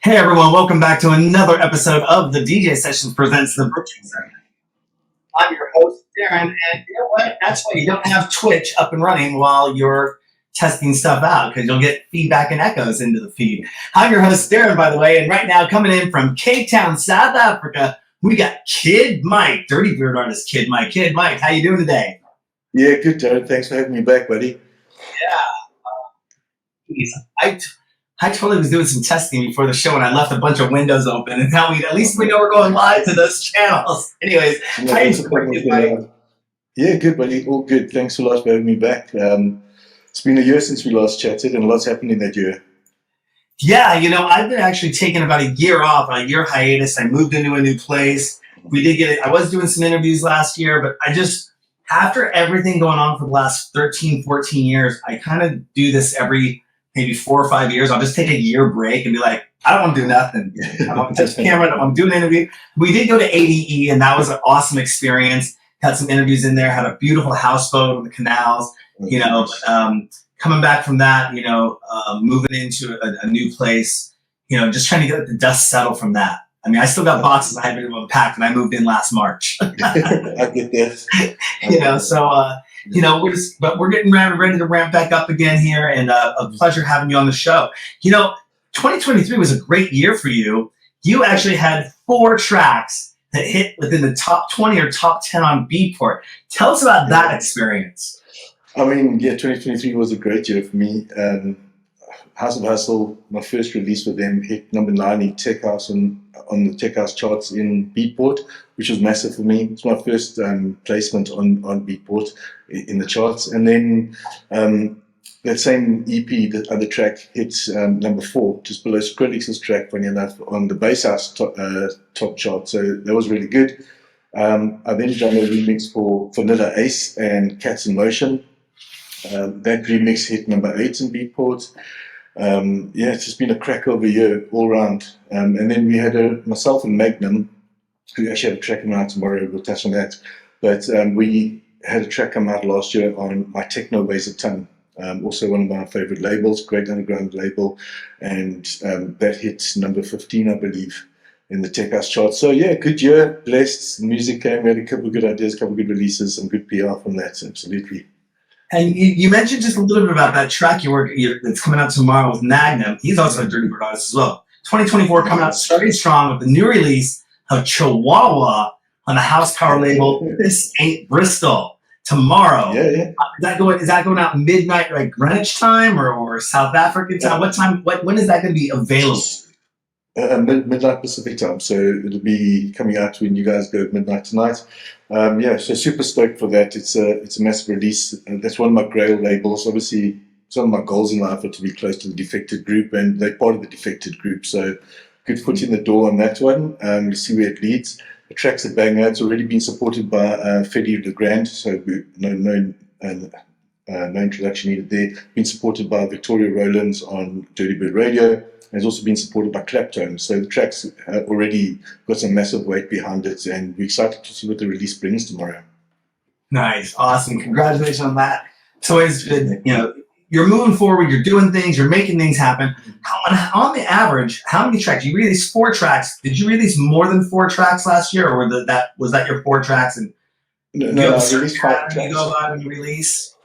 Hey everyone, welcome back to another episode of the DJ Sessions Presents the Virtual Segment. I'm your host, Darren, and you know what? That's why you don't have Twitch up and running while you're testing stuff out, because you'll get feedback and echoes into the feed. I'm your host, Darren, by the way, and right now coming in from Cape Town, South Africa, we got KIDD Mike, DIRTYBIRD artist KIDD Mike. KIDD Mike, how you doing today? Yeah, good, Darren. Thanks for having me back, buddy. Yeah. I totally was doing some testing before the show, and I left a bunch of windows open, and now at least we know we're going live to those channels. Anyways, how you doing, Mike? Yeah, good, buddy. All good. Thanks a lot for having me back. It's been a year since we last chatted, and a lot's happened in that year. Yeah, I've been actually taking about a year off, a year hiatus. I moved into a new place. We did get it. I was doing some interviews last year, but after everything going on for the last 13, 14 years, I kind of do this every maybe 4 or 5 years. I'll just take a year break and be like, I don't want to do nothing. I don't want to touch the camera. I don't want to do an interview. We did go to ADE, and that was an awesome experience. Had some interviews in there, had a beautiful houseboat on the canals, coming back from that, moving into a new place, just trying to get the dust settled from that. I mean, I still got boxes I haven't even unpacked, and I moved in last March. I get this. We're getting ready to ramp back up again here, and a pleasure having you on the show. 2023 was a great year for you. You actually had 4 tracks that hit within the top 20 or top 10 on Beatport. Tell us about that experience. I mean, yeah, 2023 was a great year for me. House of Hustle, my first release with them, hit number 9 in Tech House on the Tech House charts in Beatport, which was massive for me. It's my first placement on Beatport in the charts. And then that same EP, the other track, hits number 4, just below Skrillex's track, funny enough, on the Bass House top chart. So that was really good. I then done a remix for Vanilla Ace and Cats in Motion. That remix hit number 8 in Beatport. It's just been a crack of a year all round. And then we had myself and Magnum, who actually have a track coming out tomorrow. We'll touch on that. But we had a track come out last year on My Techno Weighs a Ton. Also one of my favorite labels, great underground label. And that hits number 15, I believe, in the Tech House chart. So yeah, good year, blessed. Music came, we had a couple of good ideas, a couple of good releases, some good PR from that, absolutely. And you mentioned just a little bit about that track that's coming out tomorrow with Magnum. He's also a DIRTYBIRD artist as well. 2024 coming out starting strong with the new release of Chihuahua on the House Power label. This Ain't Bristol tomorrow. Yeah. Is that going out midnight, like Greenwich time or South African time? What time? When is that going to be available? Midnight Pacific time, so it'll be coming out when you guys go midnight tonight. So super stoked for that. It's a massive release. That's one of my grail labels. Obviously, some of my goals in life are to be close to the Defected group, and they're part of the Defected group. So good foot in the door on that one. We see where it leads. The track's a banger. It's already been supported by Fedi Legrand, so no introduction needed there. Been supported by Victoria Rowlands on DIRTYBIRD Radio. And it's also been supported by Claptone. So the track's already got some massive weight behind it, and we're excited to see what the release brings tomorrow. Nice, awesome, congratulations on that. It's always good, you're moving forward, you're doing things, you're making things happen. On the average, how many tracks? You released 4 tracks. Did you release more than 4 tracks last year, or was that your 4 tracks? And no, I released 5 tracks. You go by when you release?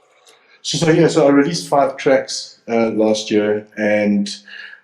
So I released 5 tracks last year, and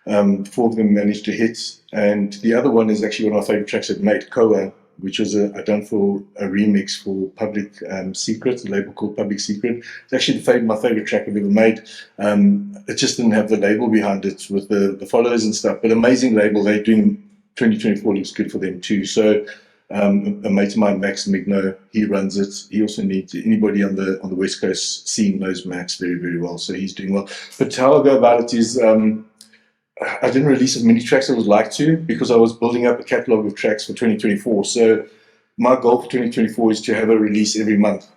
4 of them managed to hit, and the other one is actually one of my favorite tracks I've made, Koa, which was I done for a remix for Public Secret, a label called Public Secret. It's actually my favorite track I've ever made. It just didn't have the label behind it with the followers and stuff, but amazing label. They're doing 2024 looks good for them too. So a mate of mine, Max Migno, he runs it. He also needs anybody on the West Coast scene knows Max very, very well, so he's doing well. But how I go about it is I didn't release as many tracks as I would like to, because I was building up a catalogue of tracks for 2024. So my goal for 2024 is to have a release every month.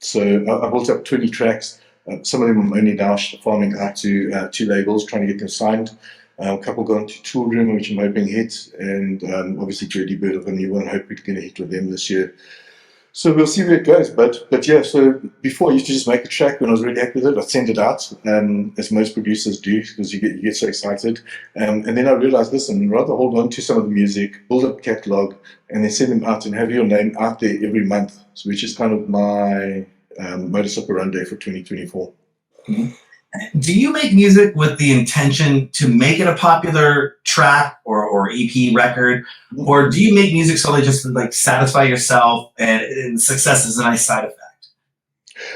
So I built up 20 tracks. Some of them I'm only now farming out to 2 labels, trying to get them signed. A couple gone to Tool Room, which I'm hoping hits, and obviously DIRTYBIRD, I've got a new one. I hope we're going to hit with them this year. So we'll see where it goes. But yeah, so before I used to just make a track when I was really happy with it. I'd send it out, as most producers do, because you get so excited. And then I realized, listen, rather hold on to some of the music, build up a catalog, and then send them out and have your name out there every month, which is kind of my modus operandi for 2024. Mm-hmm. Do you make music with the intention to make it a popular track or EP record, or do you make music solely just to like satisfy yourself and success is a nice side effect?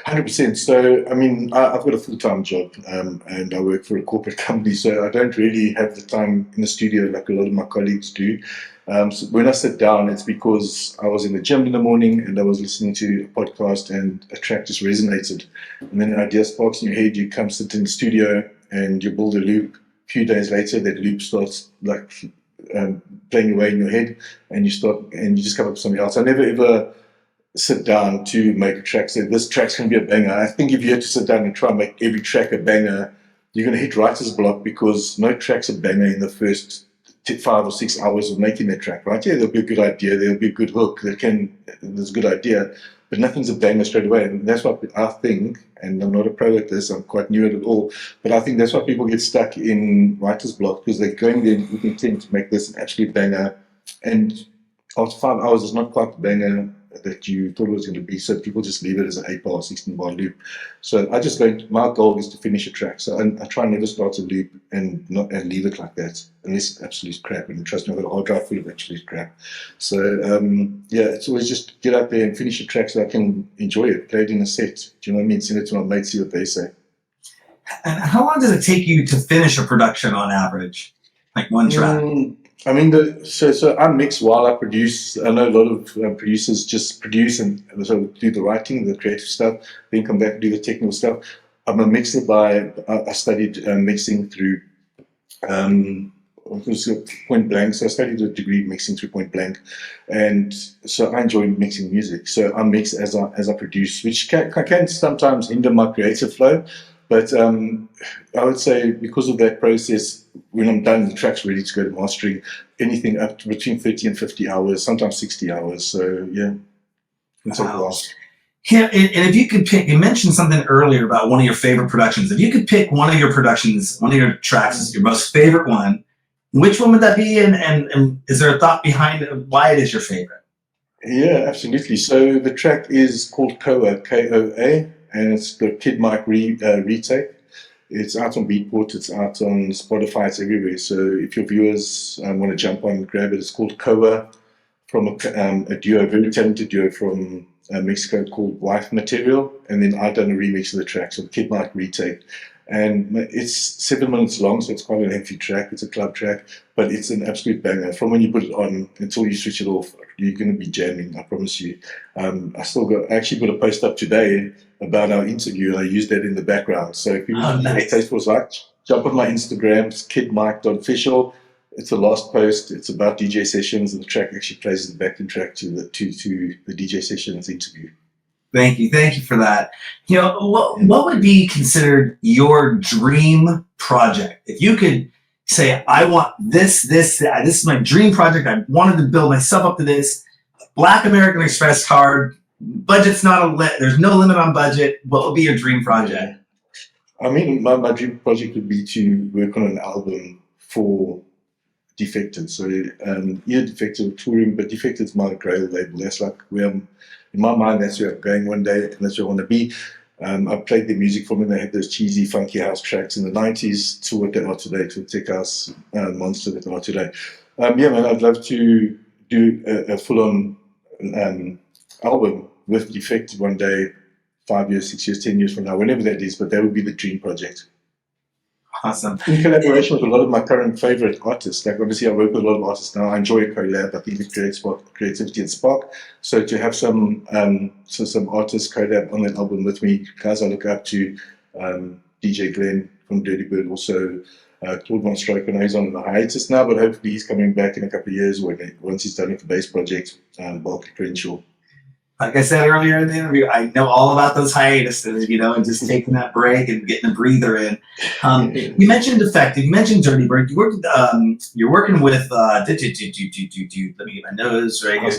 100%. So, I mean, I've got a full-time job, and I work for a corporate company, so I don't really have the time in the studio like a lot of my colleagues do. So when I sit down, it's because I was in the gym in the morning and I was listening to a podcast and a track just resonated. And then an idea sparks in your head, you come sit in the studio and you build a loop. A few days later, that loop starts like playing away in your head, and you just come up with something else. I never ever sit down to make a track, say this track's going to be a banger. I think if you had to sit down and try and make every track a banger, you're going to hit writer's block, because no track's a banger in the first 5 or 6 hours of making that track, right? Yeah, there'll be a good idea, there'll be a good hook, there's a good idea, but nothing's a banger straight away. And that's what I think, and I'm not a pro at this, I'm quite new at it all, but I think that's why people get stuck in writer's block, because they're going there with intent to make this an absolute banger, and after 5 hours it's not quite the banger that you thought it was going to be, so people just leave it as an 8-bar, 16-bar loop. So I just my goal is to finish a track, so I try and never start a loop and leave it like that, unless it's absolute crap, and trust me, I've got a hard drive full of absolute crap. So yeah, it's always just get out there and finish a track so I can enjoy it, play it in a set, do you know what I mean, send it to my mates, see what they say. And how long does it take you to finish a production on average, like one track? I mean, so I mix while I produce. I know a lot of producers just produce and so do the writing, the creative stuff, then come back and do the technical stuff. I'm a mixer I studied mixing through point blank. So I studied a degree mixing through point blank, and so I enjoy mixing music. So I mix as I produce, which can sometimes hinder my creative flow. But I would say because of that process, when I'm done, the track's ready to go to mastering, anything up to between 30 and 50 hours, sometimes 60 hours. So, yeah, it's a while. Yeah, and if you could pick, you mentioned something earlier about one of your favorite productions. If you could pick one of your productions, one of your tracks as your most favorite one, which one would that be? And is there a thought behind why it is your favorite? Yeah, absolutely. So the track is called Koa, K-O-A. And it's the Kid Mike retake. It's out on Beatport, it's out on Spotify, it's everywhere. So if your viewers want to jump on and grab it, it's called Koa, from a duo, a very talented duo from Mexico called Wife Material. And then I've done a remix of the track, so the Kid Mike retake. And it's 7 minutes long, so it's quite a lengthy track. It's a club track, but it's an absolute banger. From when you put it on until you switch it off, you're going to be jamming, I promise you. I actually put a post up today about our interview, and I used that in the background. So if you want to taste what's like, jump on my Instagram, it's kidmike.official. It's the last post. It's about DJ sessions, and the track actually plays as the backing track to the DJ sessions interview. Thank you for that. You know, what would be considered your dream project? If you could say, I want this is my dream project. I wanted to build myself up to this. Black American Express card. Budget's not there's no limit on budget. What would be your dream project? I mean, my dream project would be to work on an album for Defected. So Defected touring, but Defected's my grail label. That's like where I'm, in my mind, that's where I'm going one day, and that's where I want to be. I played their music for them. They had those cheesy, funky house tracks in the 90s to what they are today, to the tech house monster that they are today. Yeah, man, I'd love to do a full-on album with Defected one day, 5 years, 6 years, 10 years from now, whenever that is, but that would be the dream project. Awesome. In collaboration with a lot of my current favorite artists. Like, obviously, I work with a lot of artists now. I enjoy a collab. I think it creates creativity and spark. So to have some artists collab on that album with me, guys I look up to, DJ Glenn from DIRTYBIRD, also Claude VonStroke, and he's on a hiatus now, but hopefully he's coming back in a couple of years once he's done with the bass project, Barkley Crenshaw. Like I said earlier in the interview, I know all about those hiatuses, and just taking that break and getting a breather in. You mentioned Defected, you mentioned DIRTYBIRD. You're working with, let me get my nose right here.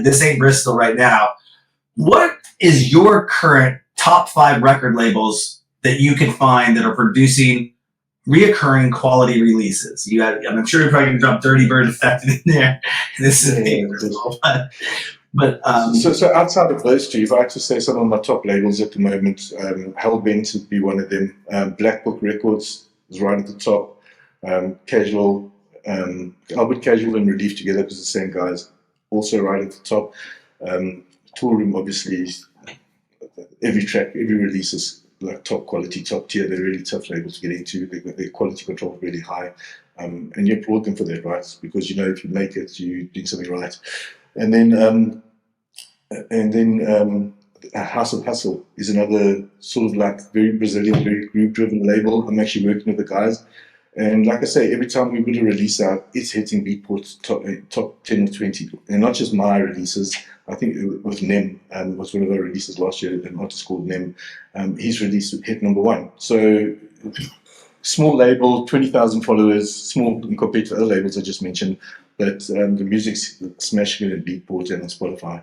This ain't Bristol right now. what is your current top 5 record labels that you can find that are producing reoccurring quality releases? I'm sure you're probably going to drop DIRTYBIRD Affected in there. This is so outside of those two, if I had to say some of my top labels at the moment, Hellbent would be one of them. Black Book Records is right at the top. Casual, Albert Casual and Relief together, because the same guys, also right at the top. Tool Room, obviously, every track, every release is like top quality, top tier. They're really tough labels to get into. Their quality control is really high, and you applaud them for that, right? Because you know if you make it, you're doing something right. And then House of Hustle is another sort of like very Brazilian, very group-driven label. I'm actually working with the guys. And like I say, every time we put a release out, it's hitting Beatport's top 10 or 20. And not just my releases. I think with Nem was one of our releases last year, an artist called Nem. His release hit number 1. So small label, 20,000 followers, small compared to other labels I just mentioned. But the music's smashing it in Beatport and on Spotify.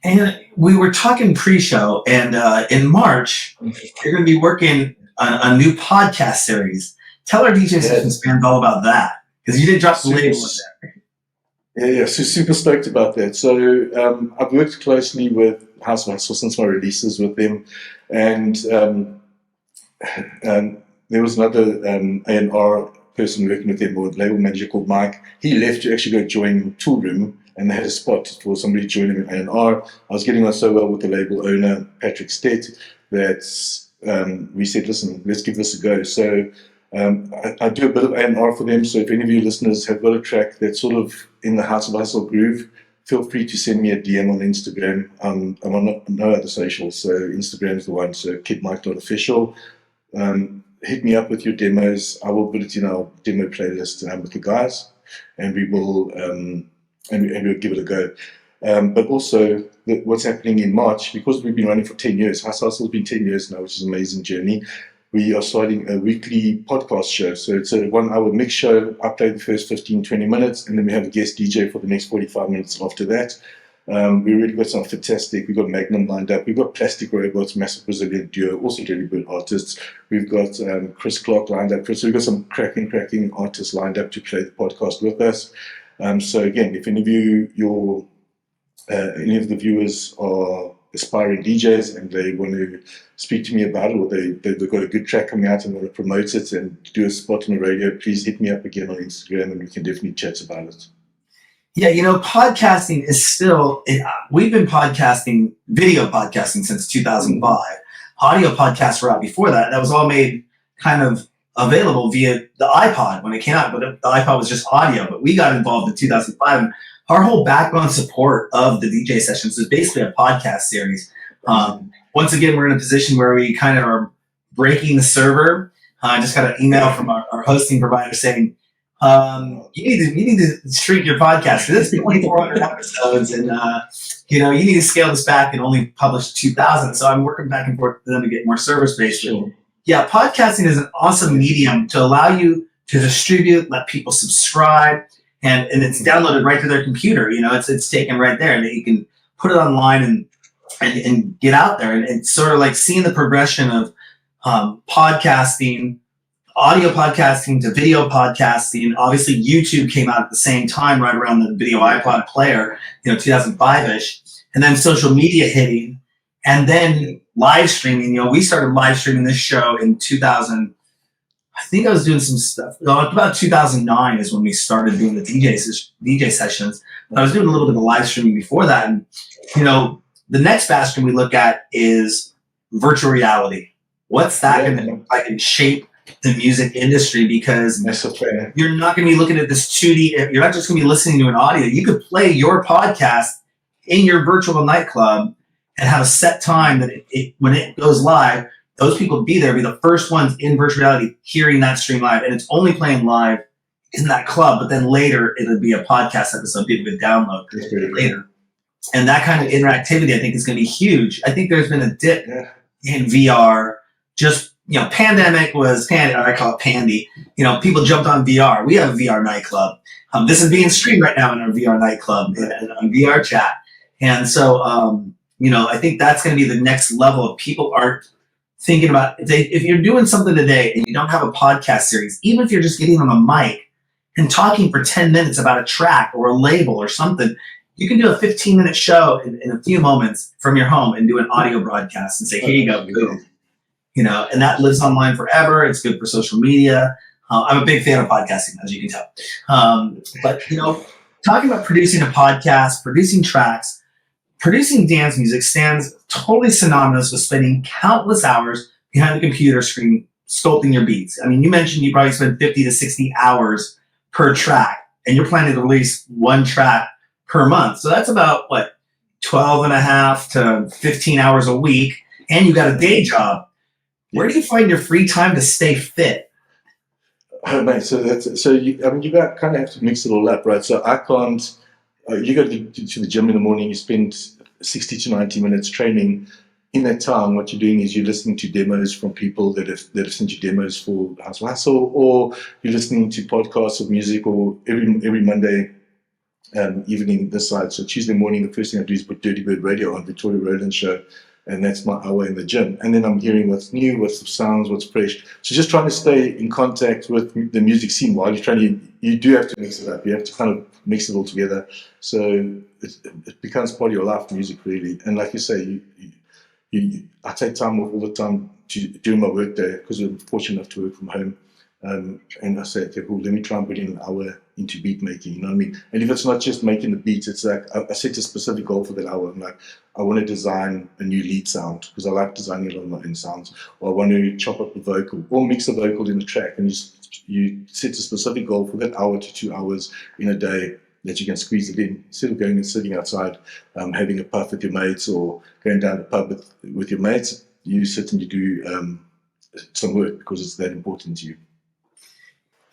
And we were talking pre-show, and in March, you're going to be working on a new podcast series. Tell our DJ Sessions fans all about that, because you did drop the label in there. Yeah, so super stoked about that. So I've worked closely with House of Hustle since my releases with them, and there was another A&R person working with them, or label manager called Mike. He left to actually go join Tool Room, and they had a spot for somebody to join him in A&R. I was getting on so well with the label owner, Patrick Stett, that we said, listen, let's give this a go. So I do a bit of A&R for them. So if any of you listeners have got a track that's sort of in the House of Hustle groove, feel free to send me a DM on Instagram. I'm on no other socials, so Instagram is the one. So kidmike.official. Hit me up with your demos. I will put it in our demo playlist with the guys, and we will and we'll give it a go. But also what's happening in March, because we've been running for 10 years. House Hustle's been 10 years now, which is an amazing journey. We are starting a weekly podcast show. So it's a 1-hour mix show. I play the first 15, 20 minutes, and then we have a guest DJ for the next 45 minutes after that. We really got some fantastic. We've got Magnum lined up. We've got Plastic Robots, massive Brazilian duo, also really good artists. We've got Chris Clark lined up. So we've got some cracking artists lined up to play the podcast with us. So again, if any of you, any of the viewers are aspiring DJs and they want to speak to me about it, or they've got a good track coming out and want to promote it and do a spot on the radio, please hit me up again on Instagram and we can definitely chat about it. Yeah, podcasting is still, we've been podcasting, video podcasting since 2005. Audio podcasts were out before that. That was all made kind of available via the iPod when it came out, but the iPod was just audio. But we got involved in 2005, and our whole backbone support of the DJ Sessions is basically a podcast series. Once again, we're in a position where we kind of are breaking the server. I just got an email from our hosting provider saying, you need to shrink your podcast. This is 2,400 episodes, and you need to scale this back and only publish 2,000. So I'm working back and forth with them to get more server space. Sure. Yeah, podcasting is an awesome medium to allow you to distribute, let people subscribe, and it's downloaded right to their computer. It's taken right there, and you can put it online and get out there. And it's sort of like seeing the progression of podcasting, audio podcasting to video podcasting. Obviously, YouTube came out at the same time, right around the video iPod player, 2005-ish, and then social media hitting, and then live streaming. We started live streaming this show in 2000. I think I was doing some stuff. About 2009 is when we started doing the DJ sessions. But I was doing a little bit of live streaming before that. And, the next bastion we look at is virtual reality. What's that going to look like and shape the music industry? Because you're not going to be looking at this 2D. You're not just going to be listening to an audio. You could play your podcast in your virtual nightclub and have a set time that when it goes live, those people be there, be the first ones in virtual reality hearing that stream live. And it's only playing live in that club, but then later it'll be a podcast episode people could download later. And that kind of interactivity, I think, is going to be huge. I think there's been a dip in VR. Just, pandemic was pandy, or I call it pandy. People jumped on VR. We have a VR nightclub. This is being streamed right now in our VR nightclub on VR chat. And so, I think that's going to be the next level of people aren't thinking about, if you're doing something today and you don't have a podcast series, even if you're just getting on a mic and talking for 10 minutes about a track or a label or something, you can do a 15-minute show in a few moments from your home and do an audio broadcast and say, here you go, boom. And that lives online forever. It's good for social media. I'm a big fan of podcasting, as you can tell. But talking about producing a podcast, producing tracks, producing dance music stands totally synonymous with spending countless hours behind the computer screen sculpting your beats. I mean, you mentioned you probably spend 50 to 60 hours per track, and you're planning to release one track per month. So that's about, 12 and a half to 15 hours a week, and you got a day job. Where do you find your free time to stay fit? Oh, mate, you got kind of have to mix it all up, right? So I can't. You go to the gym in the morning. You spend 60 to 90 minutes training. In that time, what you're doing is you're listening to demos from people that have sent you demos for House of Hustle, or you're listening to podcasts of music, or every Monday evening this side. So Tuesday morning, the first thing I do is put DIRTYBIRD radio on, Victoria Rowland's show. And that's my hour in the gym. And then I'm hearing what's new, what's the sounds, what's fresh. So just trying to stay in contact with the music scene while you're trying you do have to mix it up. You have to kind of mix it all together. So it becomes part of your life, music, really. And like you say, I take time off all the time during my work day because I'm fortunate enough to work from home. And I say, okay, cool, let me try and put in an hour into beat making, you know what I mean? And if it's not just making the beats, it's like I set a specific goal for that hour. I'm like, I want to design a new lead sound because I like designing a lot of my own sounds. Or I want to chop up the vocal or mix the vocal in the track. And you set a specific goal for that hour to 2 hours in a day that you can squeeze it in. Instead of going and sitting outside, having a puff with your mates or going down the pub with your mates, you sit and you do some work because it's that important to you.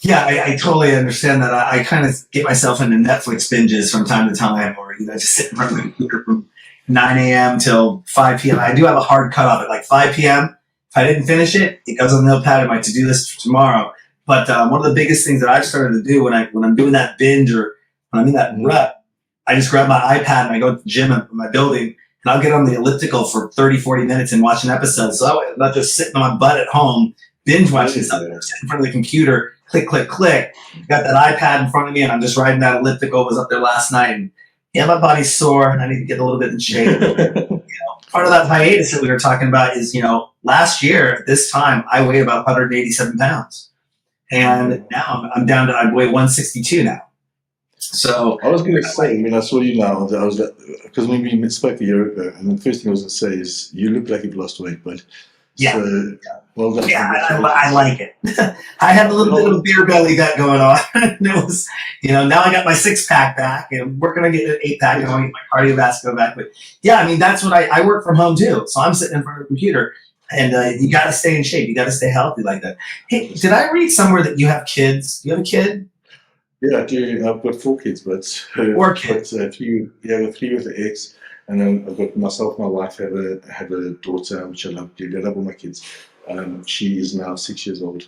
Yeah, I totally understand that. I kind of get myself into Netflix binges from time to time, or just sit in front of the computer from 9 a.m. till 5 p.m. I do have a hard cutoff at 5 p.m. If I didn't finish it, it goes on the notepad in my to-do list for tomorrow. But one of the biggest things that I've started to do when I'm doing that binge or when I'm in that rut, I just grab my iPad and I go to the gym in my building, and I'll get on the elliptical for 30, 40 minutes and watch an episode. So that way I'm not just sitting on my butt at home binge watching something. I'm sitting in front of the computer, click, click, click. Got that iPad in front of me, and I'm just riding that elliptical. Was up there last night, and my body's sore, and I need to get a little bit in shape. Part of that hiatus that we were talking about is, last year at this time I weighed about 187 pounds, and now I'm down to I weigh 162 now. So I was going to say, when I saw you now, I was like, because when we spoke a year ago, and the first thing I was going to say is you look like you've lost weight, but yeah. So, well done. Yeah, I like it. I had a little bit of a beer belly gut going on. And it was, now I got my 6-pack back, and we're going to get an 8-pack, and I'll get my cardiovascular back. But yeah, I mean, that's what I work from home too. So I'm sitting in front of the computer, and you got to stay in shape. You got to stay healthy like that. Hey, did I read somewhere that you have kids? Do you have a kid? Yeah, I do. I've got 4 kids, but 4 kids. But 3 with the ex. And then I've got myself, my wife, have a daughter, which I love dearly. I love all my kids. She is now 6 years old.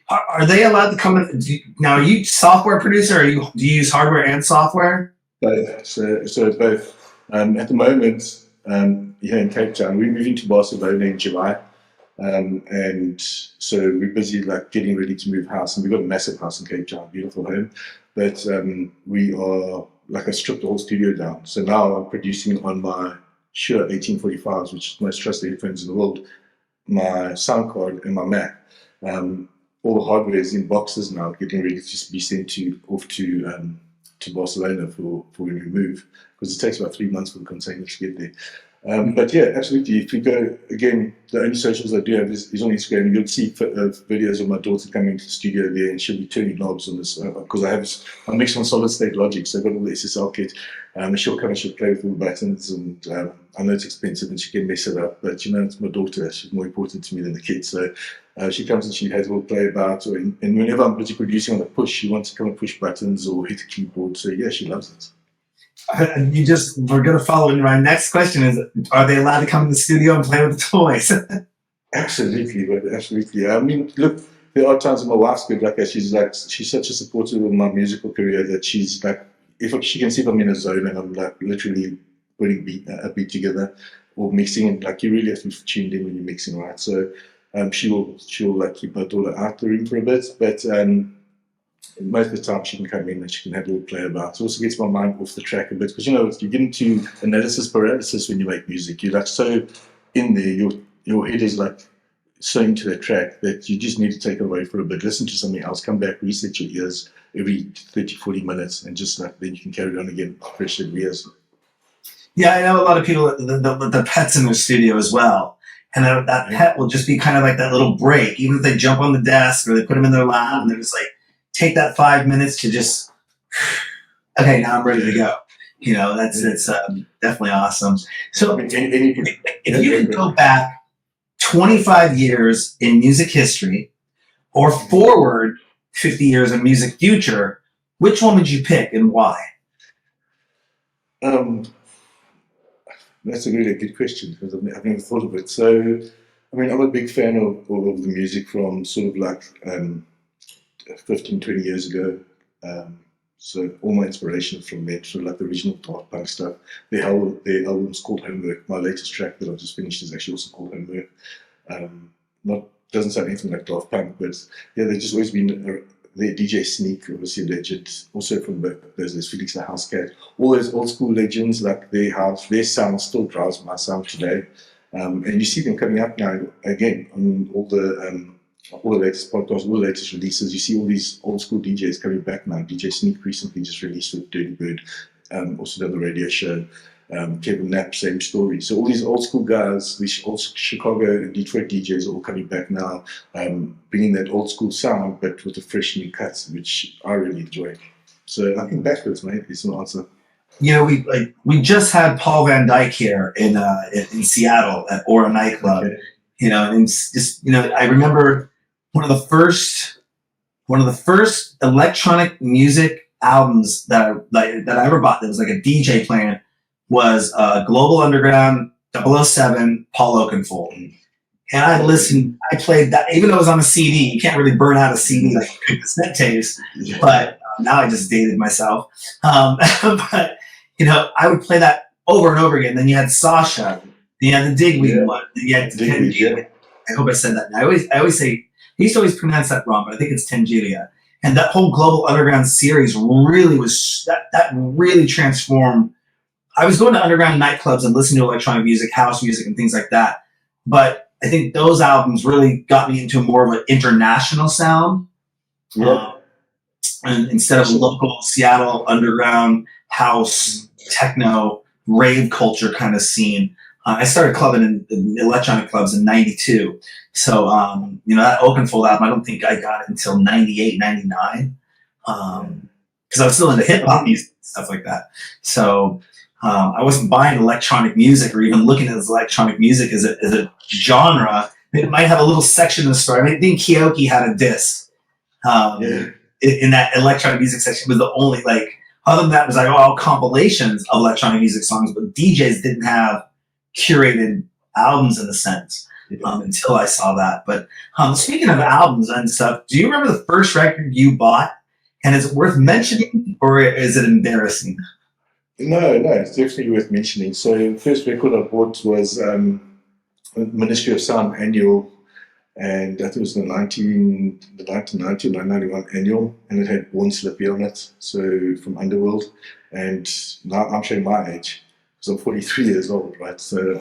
Are they allowed to come in? Now, are you software producer, or do you use hardware and software? Both. So both. At the moment, here in Cape Town, we're moving to Barcelona in July. And so we're busy getting ready to move house. And we've got a massive house in Cape Town, beautiful home. But we are... I stripped the whole studio down. So now I'm producing on my Shure 1845s, which is the most trusted headphones in the world, my sound card and my Mac. All the hardware is in boxes now, getting ready to just be sent off to Barcelona for when we move, because it takes about 3 months for the container to get there. But yeah, absolutely. If you go, again, the only socials I do have is on Instagram. You'll see videos of my daughter coming to the studio there, and she'll be turning knobs on this, because I'm mixing on solid state logic, so I've got all the SSL kit. She'll come and she'll play with all the buttons, and I know it's expensive and she can mess it up, but it's my daughter. She's more important to me than the kids. So she comes and she has a little play about, and whenever I'm busy producing on the push, she wants to come and push buttons or hit a keyboard. So yeah, she loves it. We're going to follow. My next question is, are they allowed to come to the studio and play with the toys? Absolutely, but absolutely. I mean, look, there are times when my wife's good. She's such a supporter of my musical career that she's if she can see if I'm in a zone and I'm literally putting a beat together or mixing it. Like, you really have to be tuned in when you're mixing, right? So she'll like keep her daughter out the room for a bit, but most of the time she can come in and she can have a little play about. It also gets my mind off the track a bit, because you get into analysis paralysis when you make music. You're like so in there, your head is like so into the track that you just need to take it away for a bit, listen to something else, come back, reset your ears every 30-40 minutes, and just like then you can carry on again, fresh ears. Yeah, I know a lot of people the pets in their studio as well. And that pet will just be kind of like that little break, even if they jump on the desk or they put them in their lap and they're just like, take that 5 minutes to just, okay, now I'm ready to go. That's definitely awesome. So if you could go back 25 years in music history or forward 50 years in music future, which one would you pick and why? That's a really good question, because I've never thought of it. So, I mean, I'm a big fan of the music from sort of like 15, 20 years ago. So all my inspiration from that, sort of like the original Daft Punk stuff. Their album's called Homework. My latest track that I've just finished is actually also called Homework. Doesn't sound anything like Daft Punk, but yeah, they've just always been their DJ Sneak, obviously a legend. Also from there's Felix the House Cat. All those old school legends, like their sound still drives my sound today. And you see them coming up now again on all the latest podcasts, all the latest releases. You see all these old school DJs coming back now. DJ Sneak recently just released with DIRTYBIRD, also done the radio show. Kevin Knapp, same story. So all these old school guys, these old Chicago and Detroit DJs are all coming back now, bringing that old school sound, but with a fresh new cuts, which I really enjoy. So I think backwards, mate, is an answer. We just had Paul Van Dyke here in Seattle at Aura nightclub. Okay. And it's just I remember one of the first electronic music albums that I ever bought that was like a DJ playing was Global Underground 007 Paul Oakenfold. And I played that, even though it was on a CD. You can't really burn out a CD like a cassette tapes, but now I just dated myself. But I would play that over and over again. Then you had Sasha, then you had the Digweed one, then you had Tengilia. I hope I said that. And I always say, I used to always pronounce that wrong, but I think it's Tengilia. And that whole Global Underground series really was that really transformed. I was going to underground nightclubs and listening to electronic music, house music, and things like that. But I think those albums really got me into more of an international sound. And instead of local Seattle underground house, techno, rave culture kind of scene. I started clubbing in electronic clubs in 92. So, that Oakenfold album, I don't think I got it until 98, 99. Because I was still into hip hop music and stuff like that. So, I wasn't buying electronic music or even looking at electronic music as a genre. It might have a little section in the store. I think Kyoki had a disc in that electronic music section. Was the only, other than that, was like all compilations of electronic music songs, but DJs didn't have curated albums in a sense until I saw that. But speaking of albums and stuff, do you remember the first record you bought? And is it worth mentioning or is it embarrassing? No, it's definitely worth mentioning. So the first record I bought was Ministry of Sound Annual, and I think it was the 1990 or 1991 Annual, and it had Born Slippy on it, so from Underworld. And now I'm showing my age, because I'm 43 years old, right? So,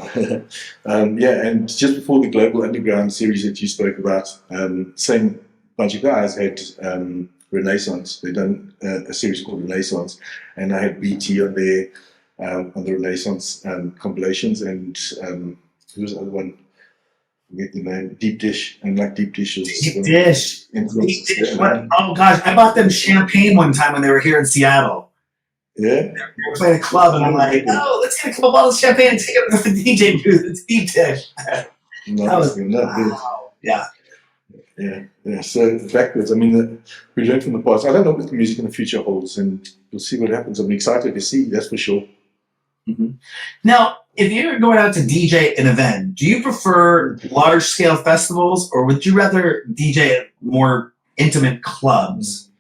and just before the Global Underground series that you spoke about, same bunch of guys had Renaissance. They'd done a series called Renaissance, and I had BT on there on the Renaissance compilations, and who was the other one? I forget the name. Deep Dish, and like Deep Dish was Deep Dish. Oh gosh, I bought them champagne one time when they were here in Seattle. Yeah, they were playing a club, and I'm like, "Oh, let's get a couple bottles of champagne and take it to the DJ booth." It's Deep Dish. Wow. Yeah. So backwards. I mean, we learn from the past. I don't know what the music in the future holds, and we'll see what happens. I'm excited to see. That's for sure. Mm-hmm. Now, if you're going out to DJ an event, do you prefer large-scale festivals, or would you rather DJ at more intimate clubs?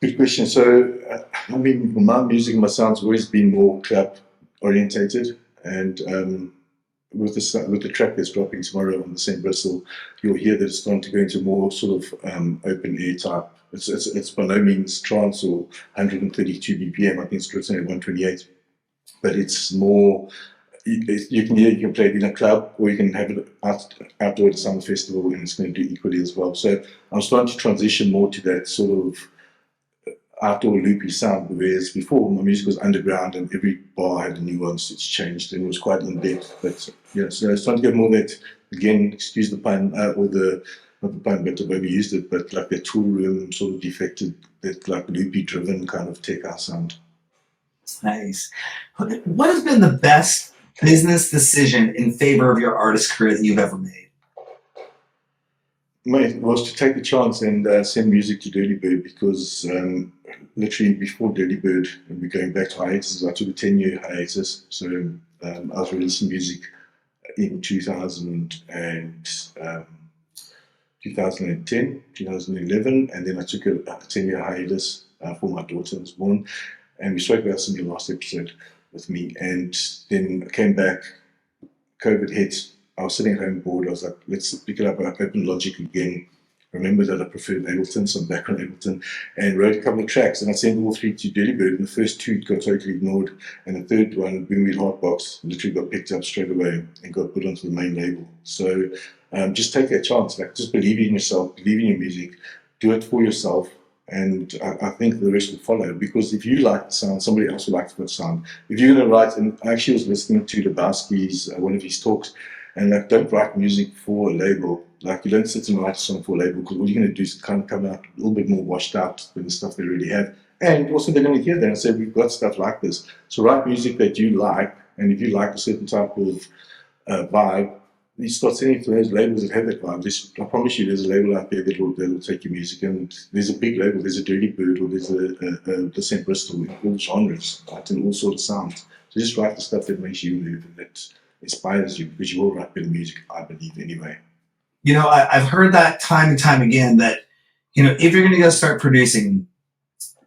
Good question. So, I mean, my music and my sound's always been more club orientated, and with the track that's dropping tomorrow on the St. Bristol, you'll hear that it's starting to go into more sort of open air type. It's by no means trance or 132 BPM. I think it's written at 128, but it's more. You can play it in a club, or you can have it outdoor at a summer festival, and it's going to do equally as well. So I'm starting to transition more to that sort of outdoor loopy sound, whereas before my music was underground and every bar had a nuance. It's changed and it was quite in depth. But yeah, so it's trying to get more that, again, excuse the pun, or the not the pun, but I've overused it, but like the tool room sort of defected, that like loopy driven kind of tech house sound. Nice. What has been the best business decision in favor of your artist career that you've ever made? Mate, was to take the chance and send music to DIRTYBIRD, because literally before DIRTYBIRD, and we're going back to hiatuses, I took a 10-year hiatus. So I was releasing music in 2010, 2011, and then I took a 10-year hiatus for my daughter was born. And we spoke about this in the last episode with me. And then I came back, COVID hit. I was sitting at home bored. I was like, let's pick it up. I opened Logic again. Remember that I preferred Ableton, so I'm back on Ableton, and wrote a couple of tracks. And I sent all 3 to DIRTYBIRD, and the first 2 got totally ignored. And the third one, Bring Me Heartbox, literally got picked up straight away and got put onto the main label. So just take that chance. Like, just believe in yourself, believe in your music, do it for yourself. And I think the rest will follow, because if you like the sound, somebody else will like the sound. If you're going to write, and I actually was listening to Lebowski's, one of his talks, and like, don't write music for a label. Like, you don't sit and write a song for a label, because all you're going to do is kind of come out a little bit more washed out than the stuff they already have. And also they're going to hear that and say, we've got stuff like this. So write music that you like, and if you like a certain type of vibe, you start sending it to those labels that have that vibe. I promise you, there's a label out there that will take your music, and there's a big label, there's a DIRTYBIRD, or there's the St. Bristol, in all genres, right, and all sorts of sounds. So just write the stuff that makes you move and that inspires you, because you will write better music, I believe, anyway. You know, I've heard that time and time again, that, you know, if you're going to go start producing,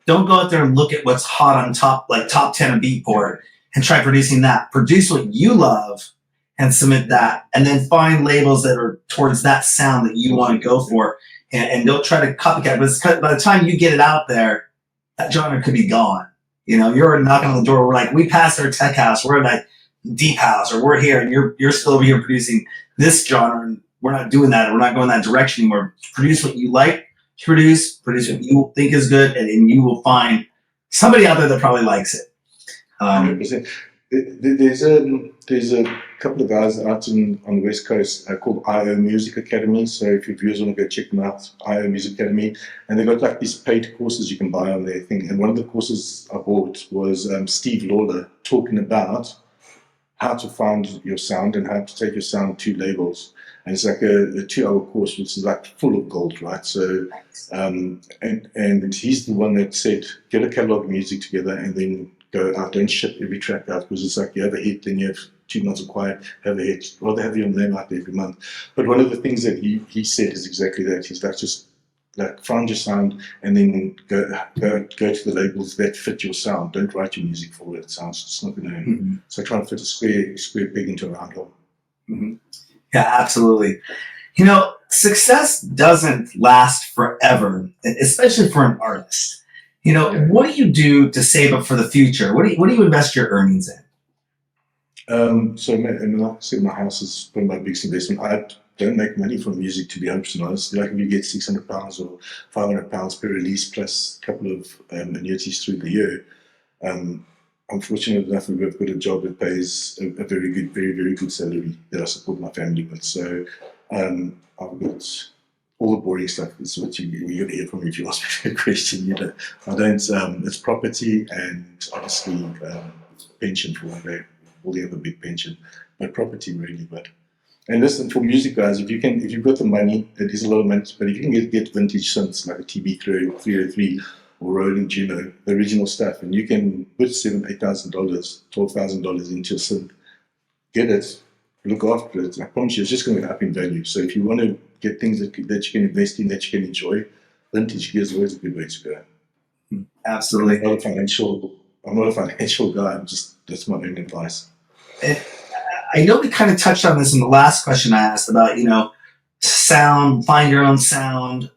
don't go out there and look at what's hot on top, like top 10 of Beatport, and try producing that. Produce what you love and submit that, and then find labels that are towards that sound that you want to go for, and don't try to copycat. But by the time you get it out there, that genre could be gone. You know, you're knocking on the door. We're like, we passed our tech house. We're like deep house, or we're here, and you're still over here producing this genre, and we're not doing that. We're not going that direction anymore. Produce what you like to produce what you think is good, and you will find somebody out there that probably likes it. 100%. There's a couple of guys out on the West Coast called IO Music Academy. So if your viewers want to go check them out, IO Music Academy, and they've got like these paid courses you can buy on their thing. And one of the courses I bought was Steve Lawler talking about how to find your sound and how to take your sound to labels. And it's like a 2-hour course, which is like full of gold, right? So, and he's the one that said, get a catalog of music together and then go out. Don't ship every track out, because it's like you have a hit, then you have 2 months of quiet, have a hit. Rather have your name out there every month. But one of the things that he said is exactly that. He's like, just like find your sound and then go to the labels that fit your sound. Don't write your music for it. It sounds just not going to. Mm-hmm. So try and fit a square peg into a round hole. Mm-hmm. Yeah, absolutely. You know, success doesn't last forever, especially for an artist. You know, what do you do to save up for the future? What do you invest your earnings in? So, like I said, my house is one of my biggest investment. I don't make money from music, to be honest. Like, if you get £600 or £500 per release, plus a couple of annuities through the year, I'm fortunate enough that I've got a job that pays a very good, very, very good salary that I support my family with. So I've got all the boring stuff. Is what you're going to hear from me if you ask me a question. You know, I don't. It's property and obviously pension for one day. All the other big pension, but property really. And listen, for music guys, if you've got the money, it is a lot of money. But if you can get vintage synths like a TB303 or Roland Juno, the original stuff, and you can put $7,000, $8,000, $12,000 into a synth, get it, look after it. I promise you, it's just going to go up in value. So if you want to get things that you can invest in, that you can enjoy, vintage gear is always a good way to go. Absolutely. Not a financial I'm not a financial guy. That's my own advice. And I know we kind of touched on this in the last question I asked about, sound, find your own sound,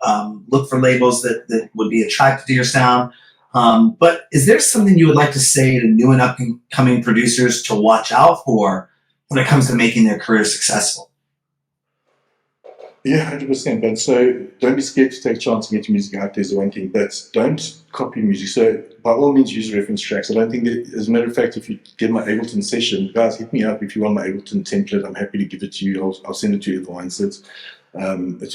look for labels that would be attracted to your sound. But is there something you would like to say to new and upcoming producers to watch out for when it comes to making their career successful? Yeah, 100%. But so don't be scared to take a chance and get your music out there is one thing, but don't copy music. So by all means, use reference tracks. I don't think that, as a matter of fact, if you get my Ableton session, guys, hit me up if you want my Ableton template. I'm happy to give it to you. I'll send it to you at once. It's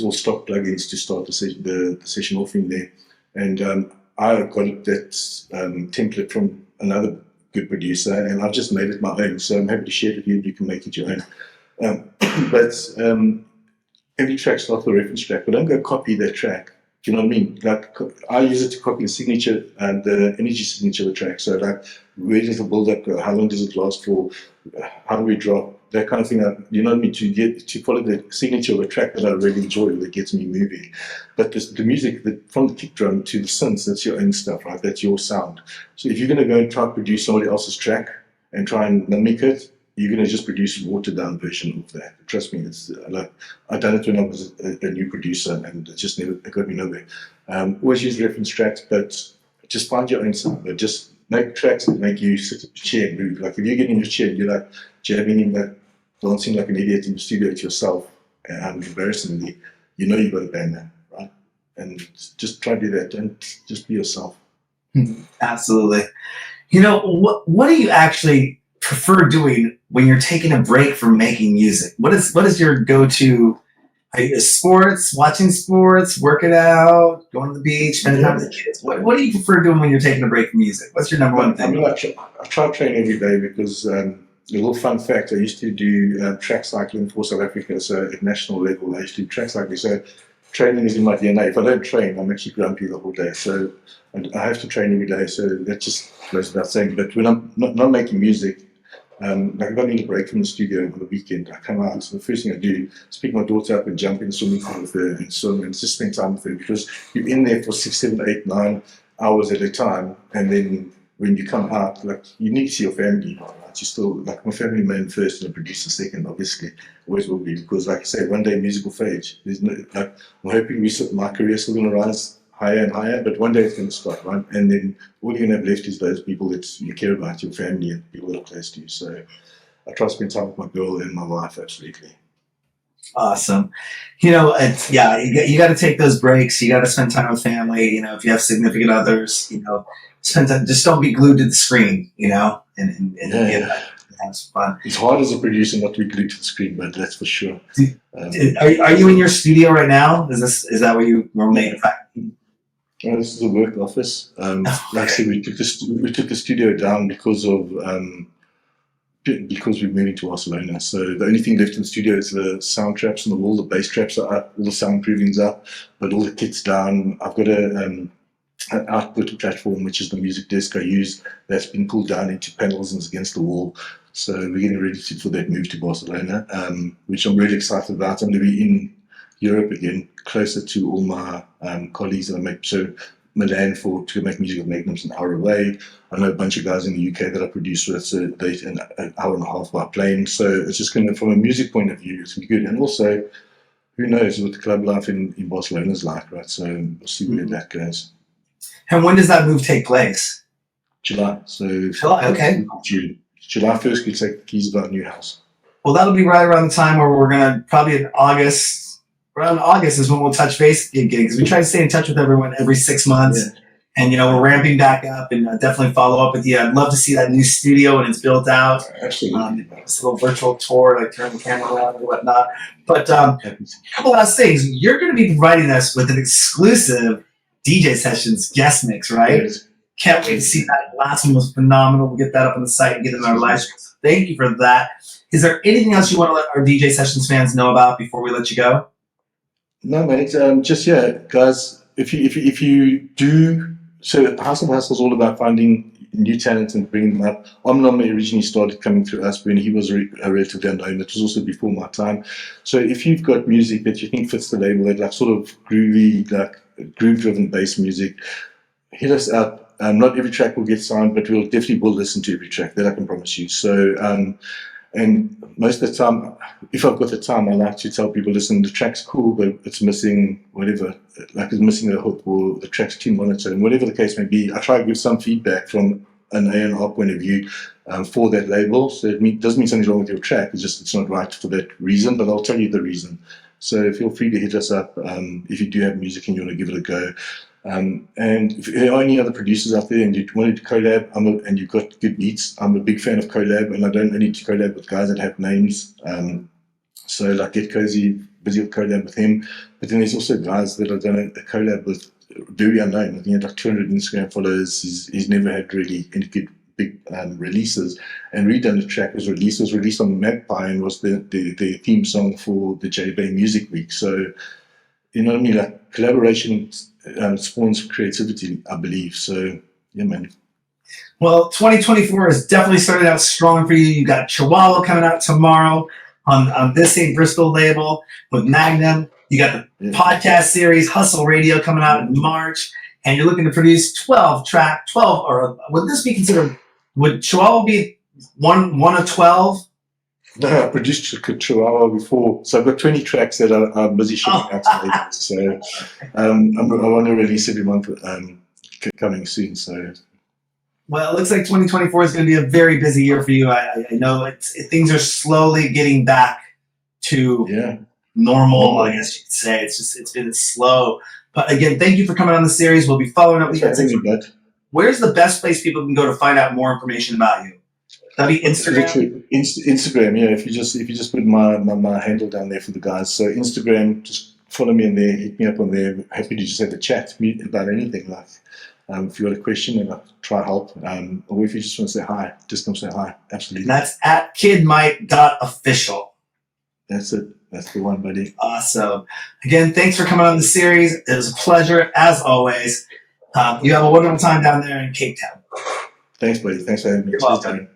all stock plugins to start the session off in there. And I got that template from another good producer, and I've just made it my own. So I'm happy to share it with you. You can make it your own. But every track starts with a reference track, but don't go copy that track. Do you know what I mean? Like, I use it to copy the signature and the energy signature of the track. So, like, where does the build up go? How long does it last for? How do we drop? That kind of thing. You know what I mean? To follow the signature of a track that I really enjoy, that gets me moving. But the music, from the kick drum to the synths, that's your own stuff, right? That's your sound. So if you're going to go and try and produce somebody else's track and try and mimic it, you're going to just produce a watered down version of that. Trust me, it's like, I've done it when I was a new producer, and it got me nowhere. Always use reference tracks, but just find your own sound. But just make tracks that make you sit in your chair and move. Like, if you get in your chair and you're like jabbing in that, dancing like an idiot in the studio to yourself, embarrassingly, you've got a banger, right? And just try to do that, and just be yourself. Absolutely. What do you actually prefer doing when you're taking a break from making music? What is your go-to? Are you sports, watching sports, working out, going to the beach, spending time with the kids? What do you prefer doing when you're taking a break from music? What's your number one thing? I try to train every day because a little fun fact, I used to do track cycling for South Africa. So at national level, I used to do track cycling. So training is in my DNA. If I don't train, I'm actually grumpy the whole day. So I have to train every day. So that just goes without saying. But when I'm not making music, like if I need a break from the studio over the weekend, I come out, so the first thing I do is pick my daughter up and jump in the swimming pool with her and swim and just spend time with her, because you're in there for 6, 7, 8, 9 hours at a time, and then when you come out, like, you need to see your family, right? You're still, like, my family man first and a producer second, obviously, always will be, because, like I say, one day music will fade. There's no, like, I'm hoping my career's still going to rise higher and higher, but one day it's going to stop, right? And then all you're going to have left is those people that you care about, your family and people that are close to you. So I try to spend time with my girl and my wife, absolutely. Awesome. You got to take those breaks. You got to spend time with family. If you have significant others, spend time. Just don't be glued to the screen. And have some fun. It's hard as a producer not to be glued to the screen, but that's for sure. Are you in your studio right now? Is that where you normally? This is a work office. Like I said, we took the studio down because we're moving to Barcelona. So the only thing left in the studio is the sound traps on the wall. The bass traps are up, all the soundproofing's up, but all the kit's down. I've got an output platform, which is the music desk I use, that's been pulled down into panels and is against the wall. So we're getting ready for that move to Barcelona, which I'm really excited about. I'm going to be in Europe again, closer to all my colleagues that I make. So Milan to make music with Magnum's an hour away. I know a bunch of guys in the UK that I produce with, so they're an hour and a half by plane. So it's just going to, from a music point of view, it's going to be good. And also, who knows what the club life in Barcelona is like, right? So we'll see where that goes. And when does that move take place? July. So July, okay. June. July 1st, we take the keys of our new house. Well, that'll be right around the time where we're going to, probably in August. Around August is when we'll touch base again, because we try to stay in touch with everyone every 6 months. Yeah. And, we're ramping back up, and definitely follow up with you. I'd love to see that new studio when it's built out. Absolutely. This little virtual tour, like turn the camera around and whatnot. But a couple last things. You're going to be providing us with an exclusive DJ Sessions guest mix, right? Yes. Can't wait to see that. Last one was phenomenal. We'll get that up on the site and get it on our live stream. So thank you for that. Is there anything else you want to let our DJ Sessions fans know about before we let you go? No, mate. Guys. If you do, so House of Hustle is all about finding new talent and bringing them up. Omnom originally started coming through us when he was a relatively unknown. It was also before my time. So if you've got music that you think fits the label, like sort of groovy, like groove-driven bass music, hit us up. not every track will get signed, but we'll definitely will listen to every track. That I can promise you. So, and most of the time, if I've got the time, I like to tell people, listen, the track's cool, but it's missing whatever, like it's missing the hook or the track's too monotone, whatever the case may be. I try to give some feedback from an A&R point of view for that label. So it doesn't mean something's wrong with your track. It's just it's not right for that reason, but I'll tell you the reason. So feel free to hit us up if you do have music and you want to give it a go. And if there are any other producers out there and you wanted to collab and you've got good beats, I'm a big fan of collab, and I don't only to collab with guys that have names. So like Get Cozy, busy with collab with him. But then there's also guys that I've done a collab with, very unknown. I think he had like 200 Instagram followers. He's never had really any good big releases. And Redone the track was released on Magpie and was the theme song for the J-Bay Music Week. So, you know what I mean? Like collaboration spawns creativity, I believe. So, yeah, man. Well, 2024 has definitely started out strong for you. You got Chihuahua coming out tomorrow on this same Bristol label with Magnum. You got the podcast series Hustle Radio coming out in March, and you're looking to produce 12, or would this be considered, would Chihuahua be one of 12? No, I produced Chihuahua before, so I've got 20 tracks that I'm busy shipping out to labels. So I want to release every month coming soon. So. Well, it looks like 2024 is going to be a very busy year for you. I know things are slowly getting back to normal, I guess you could say. It's been slow. But again, thank you for coming on the series. We'll be following up with you. Where's the best place people can go to find out more information about you? That'd be Instagram. Instagram, yeah. If you just put my handle down there for the guys. So Instagram, just follow me in there, hit me up on there. Happy to just have a chat about anything. Like if you got a question, and I'll try to help. Or if you just want to say hi, just come say hi. Absolutely. And that's at KIDD.official. That's it. That's the one, buddy. Awesome. Again, thanks for coming on the series. It was a pleasure, as always. You have a wonderful time down there in Cape Town. Thanks, buddy. Thanks for having me. You're welcome.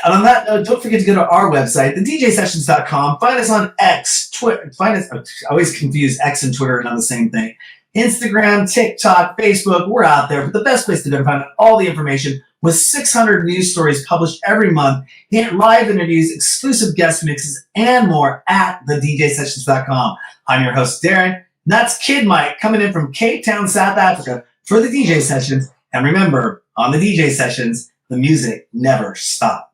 And on that note, don't forget to go to our website, thedjsessions.com. Find us on X, Twitter. I always confuse X and Twitter are not the same thing. Instagram, TikTok, Facebook, we're out there. But the best place to go to find out all the information with 600 news stories published every month, live interviews, exclusive guest mixes, and more at thedjsessions.com. I'm your host, Darren. And that's Kid Mike coming in from Cape Town, South Africa for the DJ Sessions. And remember, on the DJ Sessions, the music never stops.